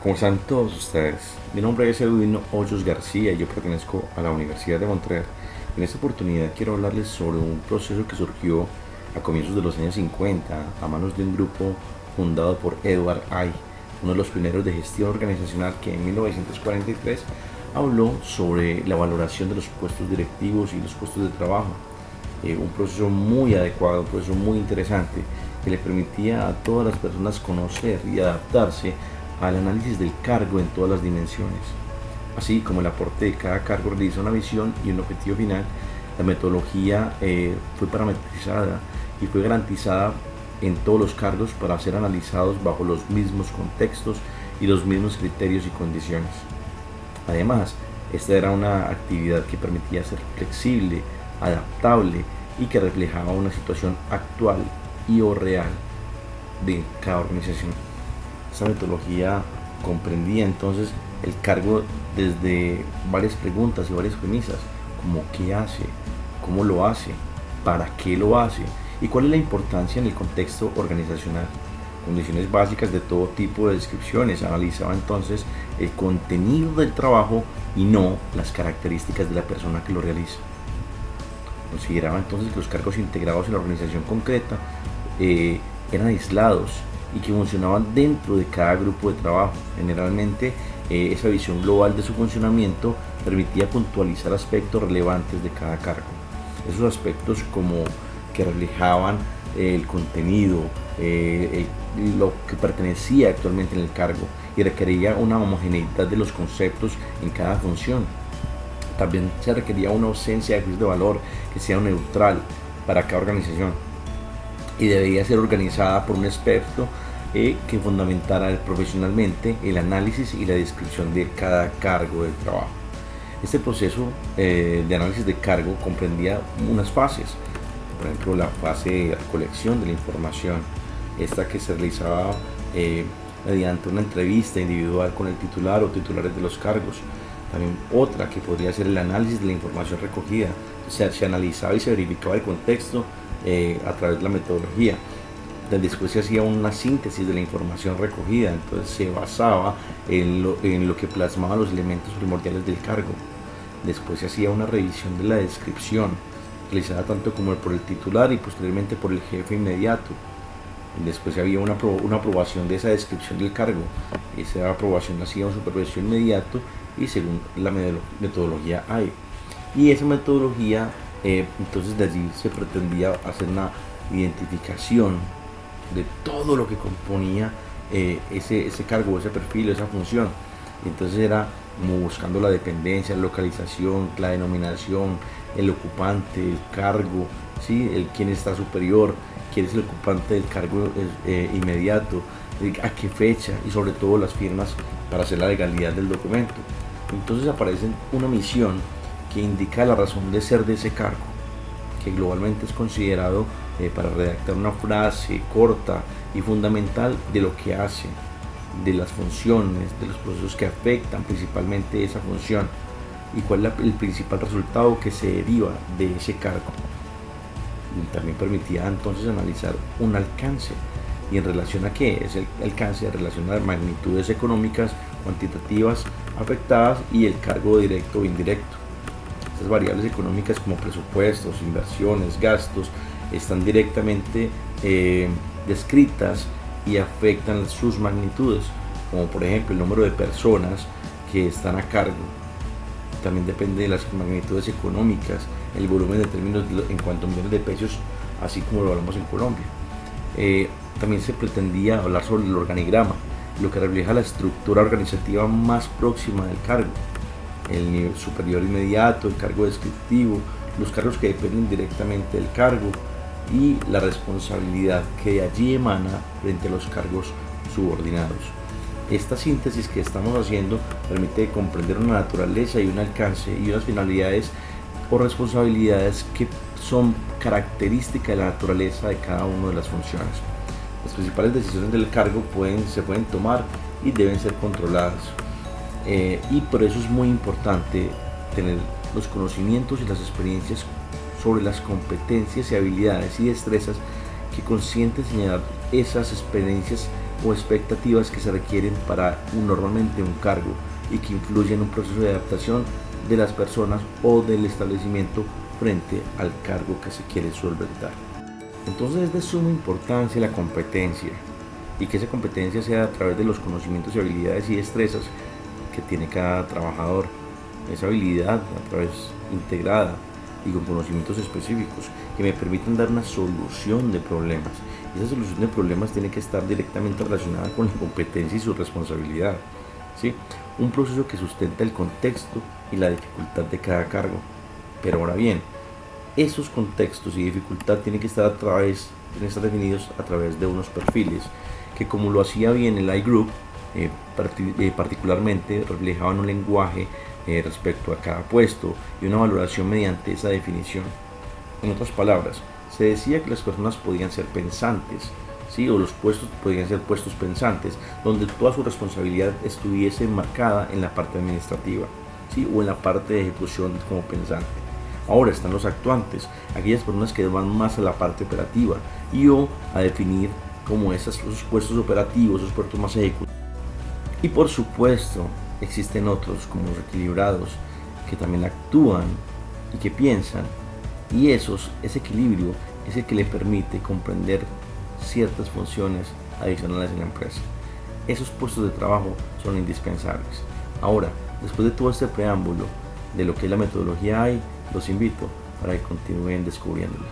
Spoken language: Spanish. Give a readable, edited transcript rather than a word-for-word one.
¿Cómo están todos ustedes? Mi nombre es Edwin Hoyos García y yo pertenezco a la Universidad de Montreal. En esta oportunidad quiero hablarles sobre un proceso que surgió a comienzos de los años 50 a manos de un grupo fundado por Edward Eye, uno de los pioneros de gestión organizacional que en 1943 habló sobre la valoración de los puestos directivos y los puestos de trabajo. Un proceso muy adecuado, un proceso muy interesante que le permitía a todas las personas conocer y adaptarse al análisis del cargo en todas las dimensiones. Así como el aporte de cada cargo realiza una visión y un objetivo final, la metodología fue parametrizada y fue garantizada en todos los cargos para ser analizados bajo los mismos contextos y los mismos criterios y condiciones. Además, esta era una actividad que permitía ser flexible, adaptable y que reflejaba una situación actual y o real de cada organización. Esta metodología comprendía entonces el cargo desde varias preguntas y varias premisas, como qué hace, cómo lo hace, para qué lo hace y cuál es la importancia en el contexto organizacional. Condiciones básicas de todo tipo de descripciones. Analizaba entonces el contenido del trabajo y no las características de la persona que lo realiza. Consideraba entonces que los cargos integrados en la organización concreta eran aislados y que funcionaban dentro de cada grupo de trabajo. Generalmente, esa visión global de su funcionamiento permitía puntualizar aspectos relevantes de cada cargo. Esos aspectos como que reflejaban el contenido, lo que pertenecía actualmente en el cargo y requería una homogeneidad de los conceptos en cada función. También se requería una ausencia de juicio de valor que sea neutral para cada organización y debía ser organizada por un experto que fundamentara profesionalmente el análisis y la descripción de cada cargo del trabajo. Este proceso de análisis de cargo comprendía unas fases, por ejemplo la fase de recolección de la información, esta que se realizaba mediante una entrevista individual con el titular o titulares de los cargos. También otra que podría ser el análisis de la información recogida, o sea, se analizaba y se verificaba el contexto a través de la metodología. Después se hacía una síntesis de la información recogida, entonces se basaba en lo que plasmaba los elementos primordiales del cargo. Después se hacía una revisión de la descripción, realizada tanto como por el titular y posteriormente por el jefe inmediato. Después había una aprobación de esa descripción del cargo. Esa aprobación hacía un supervisor inmediato y según la metodología hay. Y esa metodología, entonces de allí se pretendía hacer una identificación de todo lo que componía ese cargo, ese perfil, esa función. Y entonces era como buscando la dependencia, la localización, la denominación, el ocupante, el cargo, ¿sí? El quién está superior, quién es el ocupante del cargo inmediato, a qué fecha y sobre todo las firmas para hacer la legalidad del documento. Entonces aparece una misión que indica la razón de ser de ese cargo, que globalmente es considerado para redactar una frase corta y fundamental de lo que hace, de las funciones, de los procesos que afectan principalmente esa función y cuál es el principal resultado que se deriva de ese cargo. Y también permitía entonces analizar un alcance y en relación a qué es el alcance, en relación a las magnitudes económicas, cuantitativas afectadas y el cargo directo o indirecto. Estas variables económicas como presupuestos, inversiones, gastos están directamente descritas y afectan sus magnitudes, como por ejemplo el número de personas que están a cargo. También depende de las magnitudes económicas, el volumen de términos en cuanto a millones de pesos, así como lo hablamos en Colombia. También se pretendía hablar sobre el organigrama, lo que refleja la estructura organizativa más próxima del cargo, el nivel superior inmediato, el cargo descriptivo, los cargos que dependen directamente del cargo y la responsabilidad que de allí emana frente a los cargos subordinados. Esta síntesis que estamos haciendo permite comprender una naturaleza y un alcance y unas finalidades o responsabilidades que son características de la naturaleza de cada una de las funciones. Las principales decisiones del cargo se pueden tomar y deben ser controladas. Y por eso es muy importante tener los conocimientos y las experiencias sobre las competencias y habilidades y destrezas que consienten señalar esas experiencias o expectativas que se requieren para normalmente un cargo y que influyen en un proceso de adaptación de las personas o del establecimiento frente al cargo que se quiere solventar. Entonces es de suma importancia la competencia, y que esa competencia sea a través de los conocimientos y habilidades y destrezas que tiene cada trabajador. Esa habilidad a través integrada y con conocimientos específicos que me permitan dar una solución de problemas. Y esa solución de problemas tiene que estar directamente relacionada con la competencia y su responsabilidad, ¿sí? Un proceso que sustenta el contexto y la dificultad de cada cargo. Pero ahora bien, esos contextos y dificultad tienen que estar definidos a través de unos perfiles que, como lo hacía bien el iGroup, particularmente reflejaban un lenguaje respecto a cada puesto y una valoración mediante esa definición. En otras palabras, se decía que las personas podían ser pensantes, ¿sí? O los puestos podían ser puestos pensantes, donde toda su responsabilidad estuviese marcada en la parte administrativa, ¿sí? O en la parte de ejecución como pensante. Ahora están los actuantes, aquellas personas que van más a la parte operativa y o a definir como esos puestos operativos, esos puestos más ejecutivos. Y por supuesto, existen otros como los equilibrados que también actúan y que piensan, y ese equilibrio es el que le permite comprender ciertas funciones adicionales en la empresa. Esos puestos de trabajo son indispensables. Ahora, después de todo este preámbulo de lo que es la metodología AI, los invito para que continúen descubriéndola.